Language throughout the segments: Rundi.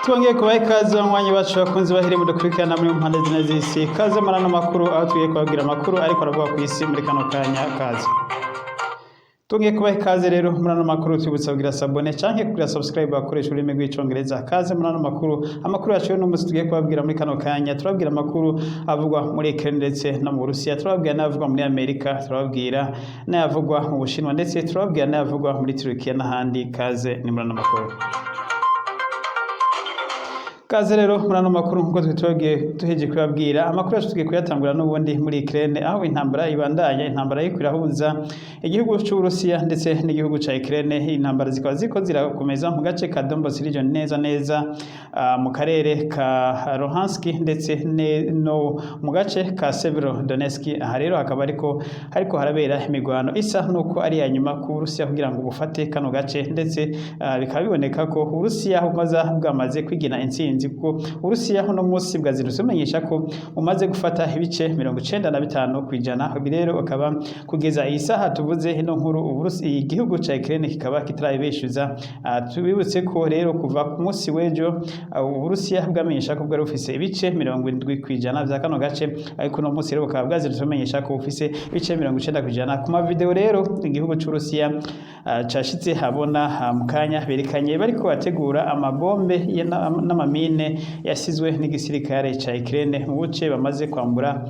Twongeye kubaha ikaze banywanyi bacu bakunzi bahire mudukurikirana muri mpande zine z'isi. Kaze marano makuru aho tugiye kubabwira amakuru ariko aravuga ku isi muri kano kanya kaze. Twongeye kubaha ikaze rero murano makuru twibutsa kugira sabone canke kugira subscribe bakoresha ururimi rw'icongereza. Kaze murano makuru, amakuru yacu no musi tugiye kubabwira muri kano kanya. Turabwira amakuru avugwa muri Ukraine ndetse no mu Burusiya, turabwira n'avugwa muri Amerika, turabwira n'avugwa mu Bushinwa ndetse turabwira n'avugwa muri Turkiya n'ahandi. Kaze ni murano makuru. Kaze rero murano makuru nkuko twitwagiye tuheje kubabwira amakuru yacu tugiye kuyatangura n'ubundi muri Ukraine aho intambara ibandanya, intambara y'ikirahuza igihugu cy'u Burusiya ndetse n'igihugu ca Ukraine. Intambara zikaba ziko zirakomeza mu gace ka Donbas region neza mu karere ka Luhansk ndetse no mu gace ka Severodonetsk. Aha rero hakaba hariko harabera imigwano isa nuko ari ya nyuma ku Burusiya kugira ngo bufate kano gace, ndetse bikaba biboneka ko Uburusiya bwamaze kwigina intsinzi kuko Urusiya no munsi bwazirutse umenyesha ko umaze gufata ibice 95%. Ibi rero akaba kugeza iyi saha tuvuze ino nkuru igihugu ca Ukraine kikaba kitarabeshuza. Tubibutse ko rero kuva ku munsi w'ejo Uburusiya bwamenyesha ko bwari bufise ibice 70% vya kano gace, ariko no munsi rero bukaba bwazirutse umenyesha ko bufise ibice 90%. Ku ma video rero igihugu c'Urusiya cashitse habona mu kanya berekanye bariko bategura amabombe n'amamine yasizwe n'igisirikare ca Ukraine mu buce bamaze kwambura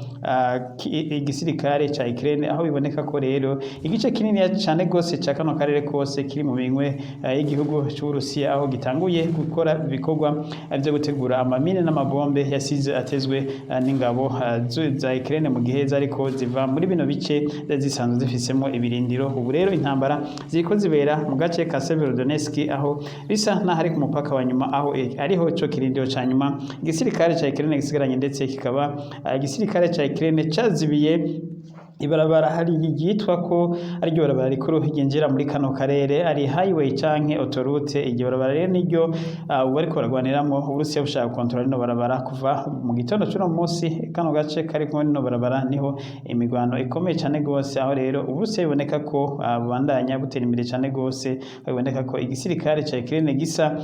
igisirikare ca Ukraine, aho biboneka ko rero igice kinini cyane gose ca kano karere kose kiri mu bingwe y'igihugu c'Uburusiya, aho gitanguye gukora ibikorwa byo gutegura amamine n'amabombe yasize atezwe n'ingabo za Ukraine mu gihe zariko ziva muri bino bice zisanzwe zifisemo ibirindiro. Ubu rero intambara ziko zibera mu gace ka Severodonetsk, aho bisa n'ahari ku mupaka wa nyuma, aho ariho cyo kirindiro ca nyuma igisirikare ca Ukraine gisigaranye, ndetse kikaba igisirikare ca Ukraine cazibiye ibarabara hari yitwa ko ari ryo barabara rikuru ryinjira muri kano karere, ari highway canke autoroute. Iryo barabara rero niryo bariko baragwaniramwo. Uburusiya bushaka kontrola rino barabara kuva mu gitondo cy'uno munsi. Kano gace kari kumwe rino barabara niho imigwano ikomeye cyane gose, aho rero Uburusiya biboneka ko bubandanya butera imbere cyane gose. Biboneka ko igisirikare ca Ukraine gisa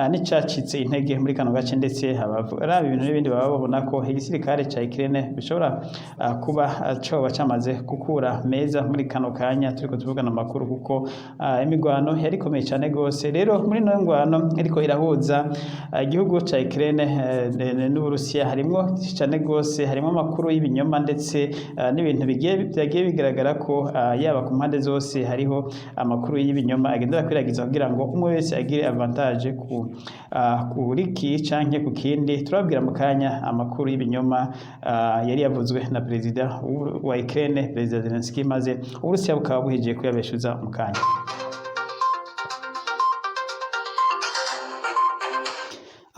n'icacitse intege muri kano gace, ndetse abavura ibintu n'ibindi baba babona ko igisirikare ca Ukraine bishobora kuba coba camaze gukura meza muri kano kanya turiko tuvugana amakuru, kuko imigwano yari ikomeye cyane gose. Rero muri no ngwano iriko irahuza igihugu ca Ukraine n'Uburusiya harimwo cyane gose, harimo amakuru y'ibinyoma ndetse n'ibintu byagiye bigaragara ko yaba ku mpande zose hariho amakuru y'ibinyoma agendera kwiragiza kugira ngo umwe wese agire avantage kuri ki canke ku kindi. Turabwira mu kanya amakuru y'ibinyoma yari yavuzwe na perezida wa Ukraine, Perezida Zelensky, maze Uburusiya bukaba buhijiye kuyabeshuza mu kanya.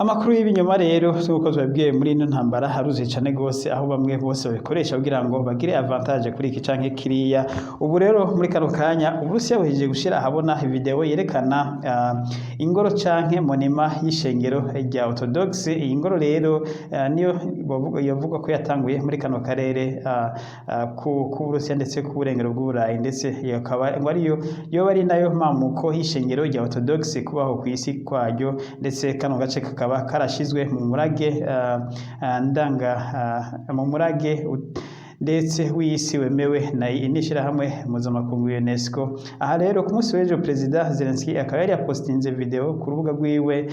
Amakuru y'ibinyoma rero nk'uko twabwiye muri ino ntambara haruzuye cyane gose, aho bamwe bose babikoresha kugira ngo bagire avantage kuri iki canke kiriya. Ubu rero muri kano kanya Uburusiya buhijiye gushira ahabona video yerekana ingoro canke monima y'ishengero rya Orthodox. Iyi ngoro rero niyo yavuga ko yatanguye muri kano karere ku Burusiya ndetse ku burengero bw'Uburayi, ndetse yakaba ariyo bari nayo mamuko y'ishengero rya Orthodox kubaho ku isi kwaryo, ndetse kano gace kakaba karashizwe mu murage mu murage ndetse w'isi wemewe na inishirahamwe mpuzamakungu UNESCO. Aha rero ku munsi w'ejo Perezida Zelensky akaba yari yapostinze video ku rubuga rwiwe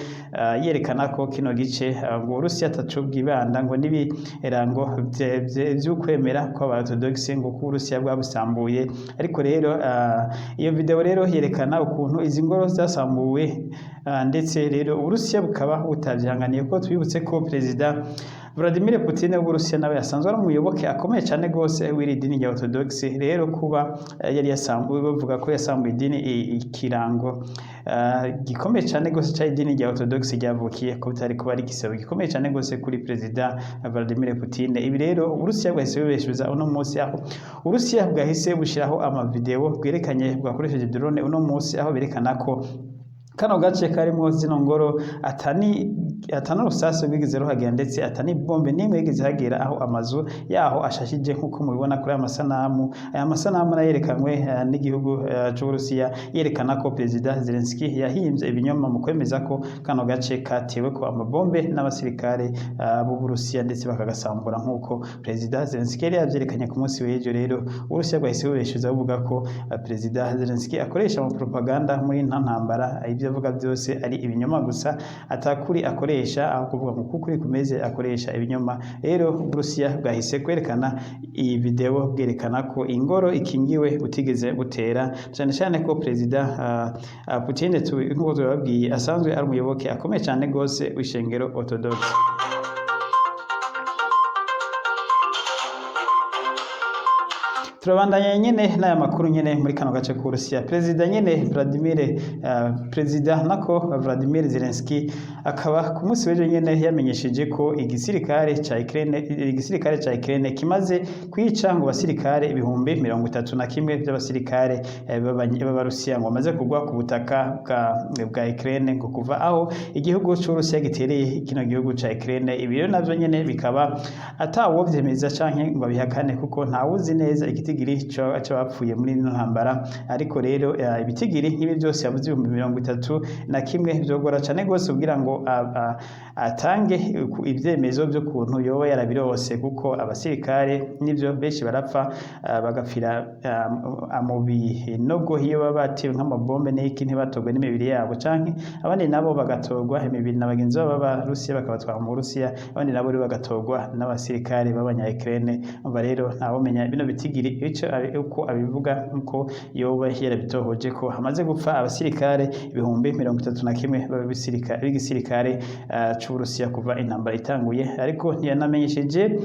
yerekana ko kino gice ngo Urusiya ataco bwibanda ngo nibirango vy'ukwemera kw'Abarthodox ngo ku Urusiya bwabusambuye. Ariko rero iyo video rero yerekana ukuntu izi ngoro zasambuwe, ndetse rero Urusiya bukaba butavyanganiye ko twibutse ko Perezida Vladimir Putin w'Uburusiya nawe yasanzwe ari umuyoboke akomeye cyane gose w'iri dini rya Orthodox. Rero kuba yari yasambuye, bavuga ko yasambuye idini ikirango gikomeye cyane gose cya idini rya Orthodox ryavukiye ko bitari kuba ari igisebo gikomeye cyane gose kuri Perezida Vladimir Putin. Ibi rero Uburusiya bwahise bubeshuza uno munsi, aho Uburusiya bwahise bushiraho amavideo bwerekanye bwakoresheje drone uno munsi, aho berekana ko kano gace karimo zino ngoro atani urusasu rwigeze ruhagera ndetse atani bombe n'imwe yigeze hagera aho amazu yaho ashashije nk'uko mubibona kuri aya masanamu nayerekanwe n'igihugu c'Uburusiya yerekana ko Perezida Zelensky yahimbye ibinyoma mu kwemeza ko kano gace katewe ko amabombe n'abasirikare b'Uburusiya ndetse bakagasambura nk'uko Perezida Zelensky yari yavyerekanye ku munsi w'ejo. Rero Uburusiya bwahise bubeshuza buvuga ko Perezida Zelensky akoresha mu propaganda muri nta ntambara, ibyo avuga byose ari ibinyoma gusa atakuri akoresha, aho kuvuga ngo kukuri kumeze akoresha ibinyoma. Rero Uburusiya bwahise kwerekana iyi video bwerekana ko ingoro ikingiwe utigeze butera, cyane cyane ko Perezida Putin nk'uko tubabwiye asanzwe ari umuyoboke akomeye cyane gose w'ishengero Orthodox. Turabandanya nyene n'aya makuru nyene muri kano gace k'Uburusiya. Vladimir Zelensky akaba ku munsi w'ejo nyene yamenyesheje ko igisirikare ca Ukraine kimaze kwica ngo basirikare ibihumbi 31 by'abasirikare b'Abarusiya ngo bamaze kugwa ku butaka bwa Ukraine ngo kuva aho igihugu c'Uburusiya gitereye kino gihugu ca Ukraine. Ibi rero navyo nyene bikaba atawovyemeza canke ngo bihakane kuko ntawuzi neza igitigiri c'abapfuye muri ino ntambara, ariko rero ibitigiri nk'ibi byose yavuze 31 vyogora cane gose kugira ngo atange ivyemezo by'ukuntu yoba yarabirose, kuko abasirikare nivyo benshi barapfa bagapfira mu binogo iyo baba batewe nk'amabombe n'iki ntibatogwe n'imibiri yabo, canke abandi nabo bagatogwa imibiri na bagenzi babo b'Abarusiya bakabatwara mu Burusiya, abandi nabo bagatogwa n'abasirikare b'abanya-Ukraine. Umva rero ntawomenya bino bitigiri uko abivuga uko yoba yarabitohoje ko hamaze gupfa abasirikare ibihumbi 31 b'igisirikare c'Uburusiya kuva intambara itanguye, ariko ntiyanamenyesheje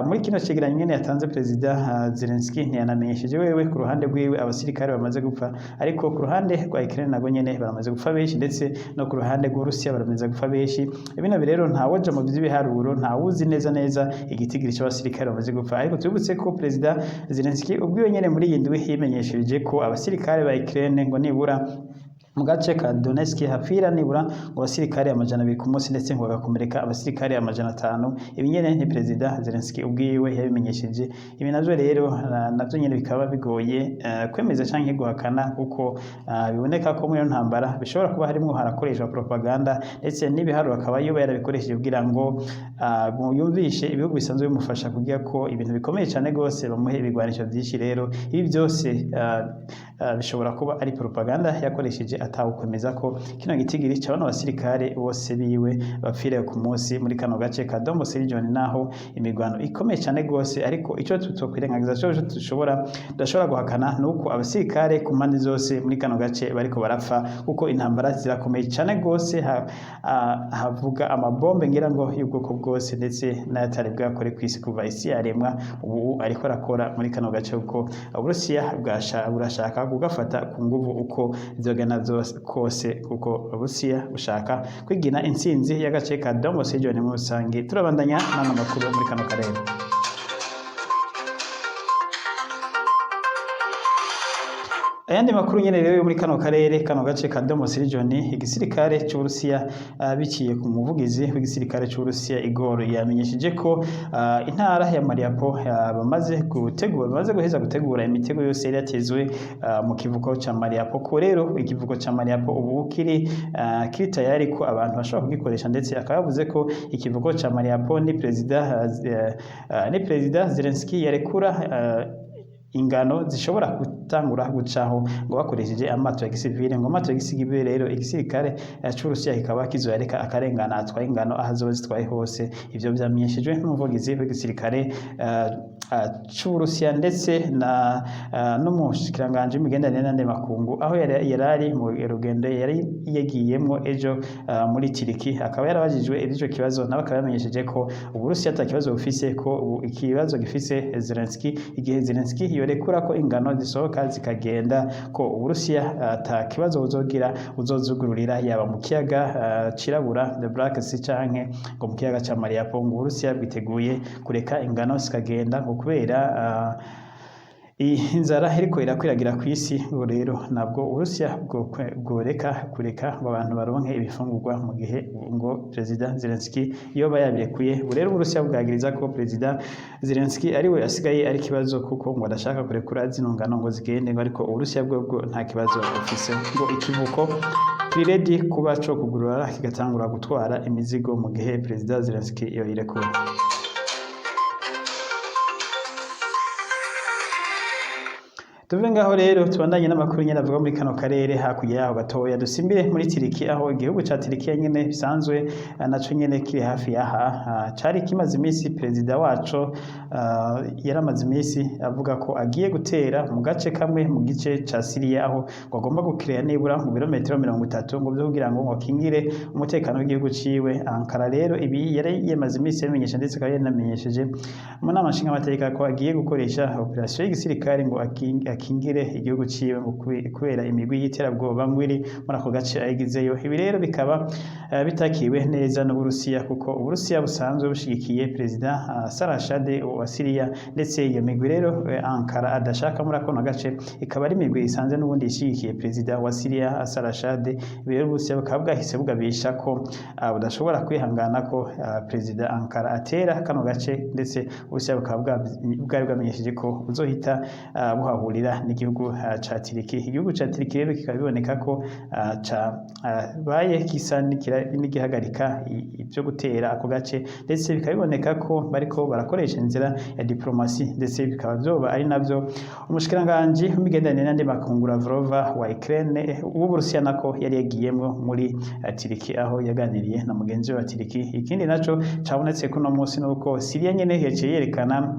muri kino cegeranyo nyene yatanze Perezida Zelensky ntiyanamenyesheje wewe ku ruhande rwiwe abasirikare bamaze gupfa, ariko ku ruhande rwa Ukraine nago nyene baramaze gupfa benshi ndetse no ku ruhande rw'Uburusiya baramaze gupfa benshi. Bino rero ntawoja mu by'ibiharuro, ntawuzi neza igitigiri c'abasirikare bamaze gupfa, ariko tubutse ko Perezida Zelensky ubwiwe nyene muri iyi ndwi yimenyesheje ko abasirikare ba Ukraine ngo nibura mu gace ka Donetsk hapfira nibura ngo abasirikare 200 ku munsi ndetse ngo bagakomereka abasirikare 500. Ibi nyene ni Perezida Zelensky ubwiwe yabimenyesheje. Ibi navyo rero navyo nyene bikaba bigoye kwemeza canke guhakana, kuko biboneka ko muri ntambara bishobora kuba harimo harakoreshwa propaganda ndetse n'ibiharuro akaba yoba yarabikoresheje kugira ngo yumvishe ibihugu bisanzwe bimufasha kugira ko ibintu bikomeye cyane gose bamuhe ibigwanisho byinshi. Rero ibi byose bishobora kuba ari propaganda yakoresheje atawukwemeza ko kino gitigiri cy'abana basirikare bose biwe bapfire ku munsi muri kano gace ka Donbas region, naho imigwano ikomeye cyane gose. Ariko ico tutokwirengagiza cyo tudashobora guhakana nuko abasirikare ku mpande zose muri kano gace bariko barapfa, kuko intambara zirakomeye cyane gose. Havuga amabombe ngira ngo y'ubwoko bwose ndetse n'ayatari bwakore kw'isi kuva isi yaremwa, ubu ariko arakora muri kano gace, kuko Uburusiya burashaka kugafata ku nguvu uko zogana kose, kuko Uburusiya bushaka kwigina intsinzi y'agace ka Donbas region mu rusange. Turabandanya n'amakuru muri kano karere. Ayandi makuru nyene rero muri kano karere kano gace ka Donbas region, igisirikare c'Uburusiya biciye ku muvugizi w'igisirikare c'Uburusiya Igor yamenyesheje ko intara ya Mariupol bamaze guheza gutegura imitego yose yari yatezwe mu kivuko ca Mariupol. Ko rero ikivuko ca Mariupol ubu kiri tayari ko abantu bashobora kugikoresha, ndetse akavuze ko ikivuko ca Mariupol ni Perezida Zelensky yarekura ingano zishobora gutangura gucaho ngo bakoresheje amato ya gisivile. Ngo amato ya gisivile rero igisirikare c'Uburusiya kikaba kizoyareka akarengana atwaye ingano ahazo zitwaye hose. Ivyo vyamenyeshejwe n'umuvugizi w'igisirikare c'Uburusiya ndetse n'umushikiranganje w'imigenderanire n'andi makungu, aho yarari mu rugendo yari yagiyemwo ejo muri Turiki. Akaba yarabajijwe ico kibazo, nawe akaba yamenyesheje ko Uburusiya ata kibazo bufise, ko ikibazo gifise Zelensky igihe Zelensky yorekura ko ingano zisohoka zikagenda, ko Uburusiya ata kibazo uzozugururira yaba mu kiyaga cirabura the Black Sea canke ngo mu kiyaga ca Mariupol. Ngo Uburusiya bwiteguye kureka ingano zikagenda ngo kubera inzara iriko irakwiragira kw'isi ngo rero nabwo Uburusiya bworeka kureka ngo abantu baronke ibifungurwa mu gihe ngo Perezida Zelensky yoba yabirekuye rero Uburusiya bwagiriza ko Perezida Zelensky ariwe asigaye ari kibazo kuko ngo adashaka kurekura zino ngano ngo zigende ngo ariko Uburusiya bwo nta kibazo bufise ngo ikivuko kiri ready kuba co kugurura kigatangura gutwara imizigo mu gihe Perezida Zelensky yoyirekura. Tuve ngaho rero tubandanye n'amakuru nyene avuga muri kano karere hakurya yaho gatoya dusimbire muri Tiriki aho igihugu ca Tiriki nyene bisanzwe naco nyene kiri hafi yaha cari kimaze imisi perezida waco yaramaze imisi avuga ko agiye gutera mu gace kamwe mu gice ca Syria aho ngo agomba gukirera nibura mu birometero 30 ngo byo kugira ngo kingire umutekano w'igihugu ciwe. Ankara rero ibi yari yemaze imisi yamenyesha ndetse kandi yanamenyesheje mu nama nshinga amategeko ko agiye gukoresha operation y'igisirikare ngo akingire igihugu ciwe kubera imigwi y'iterabwoba ngwiri muri ako gace ayigizeyo. Ibi rero bikaba bitakiwe neza n'Uburusiya kuko Uburusiya busanzwe bushigikiye Perezida Sarashad wa Syria ndetse iyo migwi rero Ankara adashaka muri ako gace ikaba ari imigwi isanzwe n'ubundi ishigikiye Perezida wa Syria Sarashad. Ibi rero Uburusiya bukaba bwahise bugabisha ko budashobora kwihangana ko Perezida Ankara atera kano gace ndetse Uburusiya bukaba bwari bwamenyesheje ko buzohita buhahurira n'igihugu ca Tiriki. Igihugu ca Tiriki rero kikaba biboneka ko baye kisa n'igihagarika ibyo gutera ako gace ndetse bikaba biboneka ko bariko barakoresha inzira ya diplomasi ndetse bikaba vyoba ari navyo umushikiranganji w'imigenderanire n'andi makungu Lavrov wa Ukraine w'Uburusiya nako yari yagiyemwo muri Tiriki aho yaganiriye na mugenzi wa Tiriki. Ikindi naco cabonetse kuno munsi nuko Syria nyene yaciye yerekana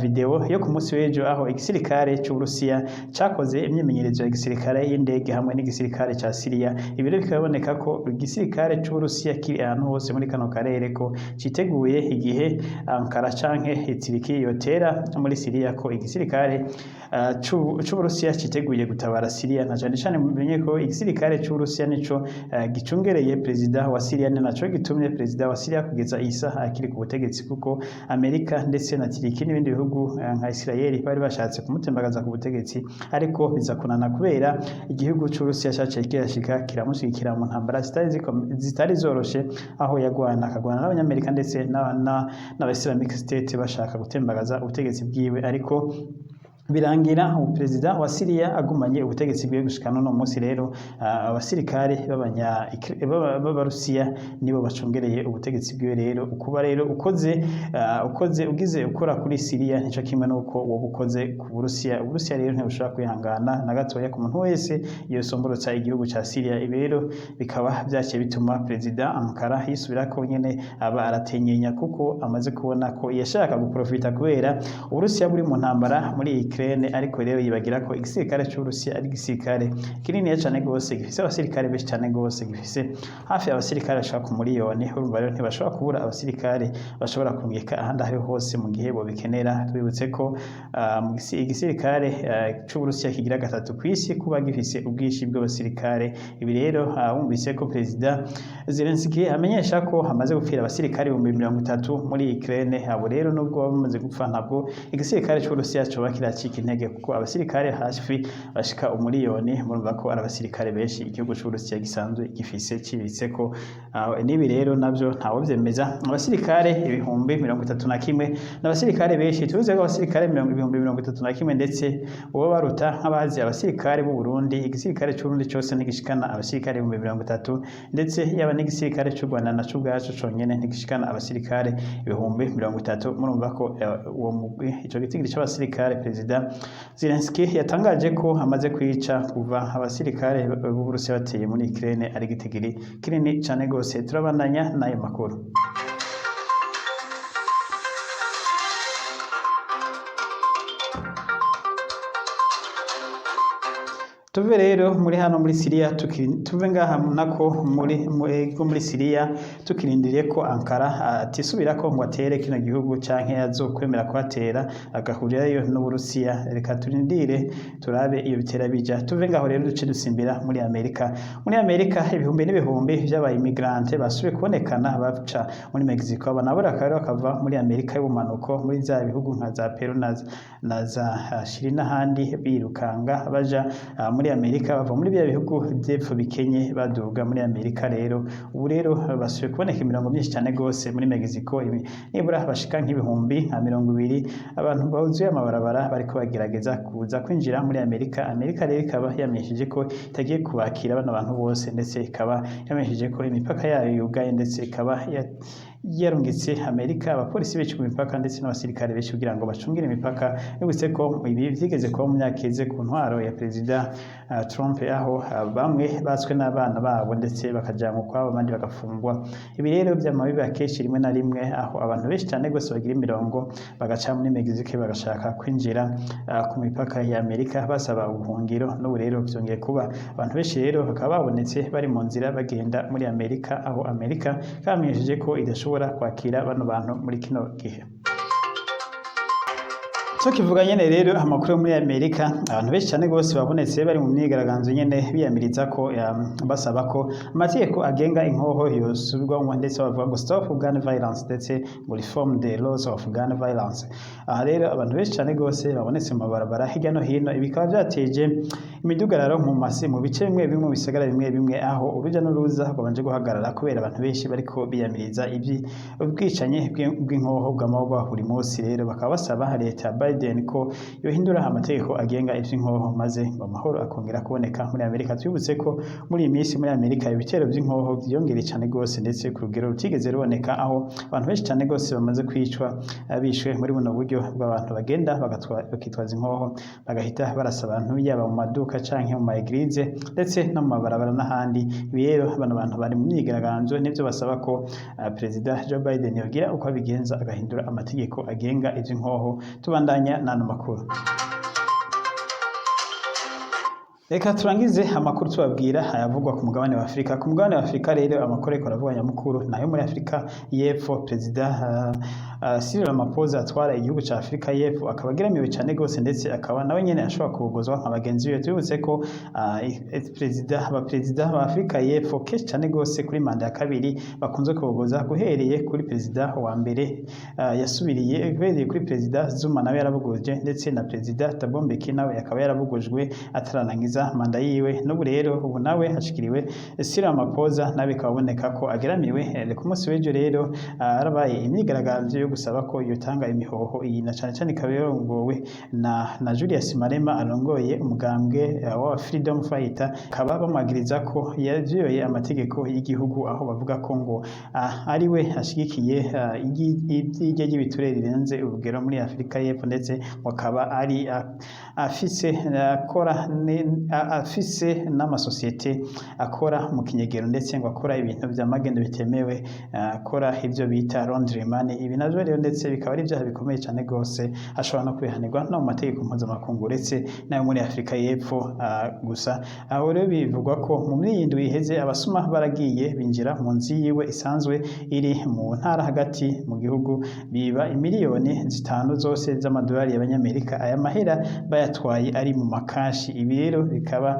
video yo ku munsi w'ejo aho igisirikare c'Uburusiya cakoze imyimenyerezo ya gisirikare y'indege hamwe n'igisirikare ca Syria. Ibi rero bikaboneka ko igisirikare c'Uburusiya kiri ahantu hose muri kano karere ko citeguye igihe Ankara canke Tiriki yotera muri Syria ko igisirikare c'Uburusiya citeguye gutabara Syria na cane mumenye ko igisirikare c'Uburusiya nico gicungereye Perezida wa Syria naco gitumye Perezida wa Syria kugeza isaha akiri ku butegetsi kuko Amerika ndetse na Tiriki n'ibindi bihugu nka Israel bari bashatse kumutembagaza ku butegetsi ariko biza kunana kubera igihugu c'Uburusiya caciye kirashika kiramushigikira mu ntambara zitari zoroshe aho yagwana akagwana n'abanyamerika ndetse n'aba Islamic State bashaka gutembagaza ubutegetsi bwiwe ariko birangira Perezida wa Syria agumanye ubutegetsi bwiwe gushika no munsi. Rero abasirikare b'Abarusiya nibo bacungereye ubutegetsi bwiwe. Rero ukuba rero ugize ukora kuri Syria nico kimwe nuko wobukoze ku Burusiya. Uburusiya rero ntibushobora kwihangana na gatoya ku muntu wese yosomborotsa igihugu ca Syria. Ibi rero bikaba vyaciye bituma Perezida Ankara yisubirako nyene aba aratenyenya kuko amaze kubona ko yashaka guprofita kubera Uburusiya buri mu ntambara muri Ukraine ariko rero yibagira ko igisirikare c'Uburusiya ari igisirikare kinini cyane gose gifise abasirikare benshi cyane gose gifise hafi abasirikare bashaka ku miliyoni. Urumva rero ntibashobora kubura abasirikare bashobora kumwika ahandi aho hose mu gihe bo bikenera. Twibutse ko igisirikare c'Uburusiya kigira gatatu kw'isi kuba gifise ubwishi bw'abasirikare. Ibi rero wumvise ko Perezida Zelensky amenyesha ko hamaze gupfira abasirikare 30 muri Ukraine. Abo rero nubwo bamaze gupfa ntabwo igisirikare c'Uburusiya coba kiracika intege kuko abasirikare hafi bashika umiliyoni. Murumva ko ari abasirikare benshi igihugu c'Uburusiya gisanzwe gifise cibitse ko nibi rero navyo ntawo vyemeza. Abasirikare 31,000 n'abasirikare benshi tuvuze ko abasirikare 31,000 ndetse uwo baruta nk'abazi abasirikare b'u Burundi. Igisirikare c'Uburundi cyose ntigishikana abasirikare 30,000 ndetse yaba n'igisirikare c'u Rwanda naco ubwaco conyene ntigishikana abasirikare 30,000. Murumva ko uwo mugwi ico gitigiri c'abasirikare Perezida Zelensky yatangaje ko amaze kwica kuva abasirikare b'Uburusiya bateye muri Ukraine ari gitigiri kinini cyane gose. Turabandanya n'ayo makuru. Tuve rero muri hano muri Syria tuve ngaha nako muri Syria tukirindiriye ko Ankara atisubirako ngo atere kino gihugu canke azokwemera kuhatera agahurirayo n'Uburusiya. Reka turindire turabe iyo bitera bija, tuve ngaho rero duce dusimbira muri Amerika. Muri Amerika ibihumbi n'ibihumbi vy'aba immigrante basubiye kubonekana baca muri Mexico, aba nabo rero bakava muri Amerika y'ubumanuko muri za bihugu nka za Peru na za Chili n'ahandi birukanga baja muri Amerika, bava muri bya bihugu vy'epfo bikenye baduga muri Amerika. Rero ubu rero basubiye kuboneka imirongo myinshi cyane gose muri Mexico, nibura bashika nk'ibihumbi nka 20 abantu bahuzuye amabarabara bariko bagerageza kuza kwinjira muri Amerika. Amerika rero ikaba yamenyesheje ko itagiye kubakira bano bantu bose, ndetse ikaba yamenyesheje ko imipaka yayo yugaye, ndetse ikaba yarungitse Amerika abapolisi benshi ku mipaka ndetse n'abasirikare benshi kugira ngo bacungire imipaka. Yibutse ko ibi vyigeze kuba mu myaka iheze ku ntwaro ya Perezida Trump, aho bamwe batswe n'abana babo ndetse bakajanwa kwabo abandi bagafungwa. Ibi rero vyamabibi akenshi rimwe na rimwe, aho abantu benshi cyane gose bagira imirongo bagaca muri Mexique bagashaka kwinjira ku mipaka ya Amerika basaba ubuhungiro. N'ubu rero vyongeye kuba abantu benshi rero bakaba babonetse bari mu nzira bagenda muri Amerika, aho Amerika kamenyesheje ko idashobora kwakira bano bantu muri kino gihe. So kivuga nyene rero amakuru muri Amerika, abantu benshi cyane gose babonetse bari mu myigaragambyo nyene biyamiriza ko basaba ko amategeko agenga inkoho yosubirwamo, ndetse bavuga ngo stop gun violence ndetse ngo reform the laws of gun violence. Aha rero abantu benshi cyane gose babonetse mu mabarabara hirya no hino, ibikaba byateje imidugararo mu bice bimwe bimwe bisagara bimwe bimwe, aho uruja n'uruza rwabanje guhagarara kubera abantu benshi bariko biyamiriza ubwicanyi bw'inkoho bw'amahoro buri munsi. Rero bakaba basaba leta Biden ko yohindura amategeko agenga ivy'inkoho maze ngo amahoro akongera kuboneka muri Amerika. Twibutse ko muri iyi minsi muri Amerika ibitero vy'inkoho vyongereye cyane gose, ndetse ku rugero rutigeze ruboneka, aho abantu benshi cyane gose bamaze kwicwa bishwe muri buno buryo bw'abantu bagenda bakitwaza inkoho bagahita barasa abantu, yaba mu maduka canke mu maeglize ndetse no mu mabarabara n'ahandi. Ibi rero bano bantu bari mu myigaragambyo nivyo basaba ko Perezida Joe Biden yogira uko abigenza agahindura amategeko agenga ivy'inkoho. Tubandanya n'ano makuru. Reka turangize amakuru tubabwira ayavugwa ku mugabane wa Afrika. Ku mugabane wa Afrika rero amakuru ariko aravuga nyamukuru nayo muri Afrika y'Epfo. Perezida Cyril Ramaphosa atwara igihugu ca Afrika y'Epfo akaba ageramiwe cyane gose, ndetse akaba nawe nyene ashobora kubogozwa nk'abagenzi be. Tubibutse ko abaperezida ba Afrika y'Epfo kenshi cyane gose kuri manda ya kabiri bakunze kubogoza, guhereye kuri perezida wa mbere yasubiriye, guhereye kuri perezida Zuma nawe yarabogoje, ndetse na perezida Thabo Mbeki nawe akaba yarabogojwe atarangiza manda yiwe. N'ubu rero ubu nawe hashikiriwe Cyril Ramaphosa nawe kaboneka ko ageramiwe. Ku munsi w'ejo rero arabaye imyigaragambyo yo gusaba ko yotanga imihoho iyi, na cyane cyane ikaba yarongowe na Julius Malema arongoye umugambwe wa Freedom Fighter. Kaba bamwagiriza ko yavyuye amategeko y'igihugu, aho bavuga ko ngo ariwe ashigikiye iby'ijya ry'ibiturere rirenze urugero muri Afrika y'Epfo, ndetse akaba ari afise n'amasosiyete akora mu kinyegero, ndetse ngo akora ibintu vy'amagendo bitemewe, akora ivyo bita laundry money. Ibi navyo rero ndetse bikaba ari ibyaha bikomeye cyane gose, ashobora no kwihanirwa no mu mategeko mpuzamakungu uretse nayo muri Afrika y'Epfo gusa. Aho rero bivugwa ko mu myindwi iheze abasuma baragiye binjira mu nzu yiwe isanzwe iri mu ntara hagati mu gihugu, biba imiliyoni 5 zose z'amadolari y'abanyamerika. Aya mahera bayatwaye ari mu makashi. Ibi rero bikaba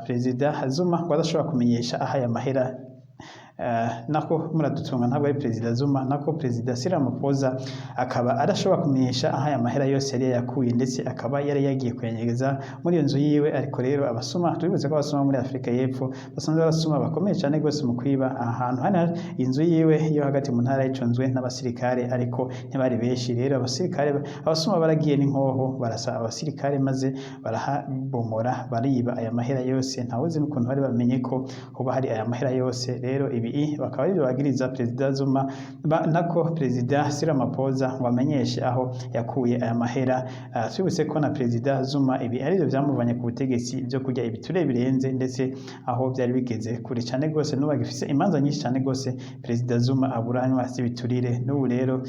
Perezida Zuma ngo adashobora kumenyesha aha aya mahera. Nako muradutunga ntabwo ari Perezida Zuma, nako Perezida Cyril Ramaphosa akaba arashobora kumenyesha aha aya mahera yose yari yakuye, ndetse akaba yari yagiye kuyanyegeza muri iyo nzu yiwe. Ariko rero abasuma, tubibuze ko abasuma muri Afrika y'Epfo basanzwe abasuma bakomeye cyane gose mu kwiba ahantu hano inzu yiwe yo hagati mu ntara y'icunzwe n'abasirikare, ariko ntibari benshi. Rero abasuma baragiye n'inkoho barasa abasirikare maze barahabomora bariba aya mahera yose. Ntawuzi n'ukuntu bari bamenye ko hoba hari aya mahera yose. Rero ibi bakaba ari bagiriza Perezida Zuma nako Perezida Cyril Ramaphosa ngo amenyeshe aho yakuye aya mahera. Twibutse ko na Perezida Zuma ibi ari byo byamuvanye ku butegetsi byo kujya ibiture birenze, ndetse aho byari bigeze kure cyane gose, n'ubu agifise imanza nyinshi cyane gose Perezida Zuma aburanywa z'ibiturire. N'ubu rero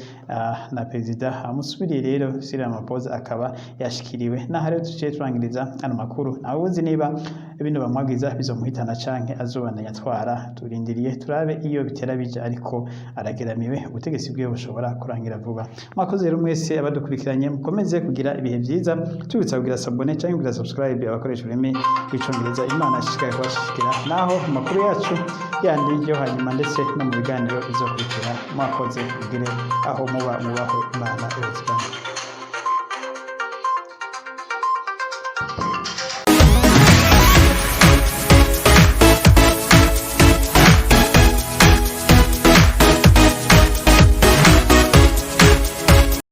na Perezida amusubiriye rero Cyril Ramaphosa akaba yashikiriwe. Naho rero tuciye turangiriza ano makuru, ntawuzi niba bino bamwagiza bizomuhitana canke azobandanya atwara. Turindiriye turabe iyo bitera bija ariko arageramiwe ubutegetsi bwiwe bushobora kurangira vuba. Mwakoze rero mwese abadukurikiranye mukomeze kugira ibihe byiza tubitsa kugira sabone cyangwa kugira subscribe abakoresha ururimi rw'icongereza. Imana ishishikaye kubashikira naho mu makuru yacu yandi yo hanyuma ndetse no mu biganiro bizokurikira. Mwakoze kugire aho muba mubahwe Imana ibazigame.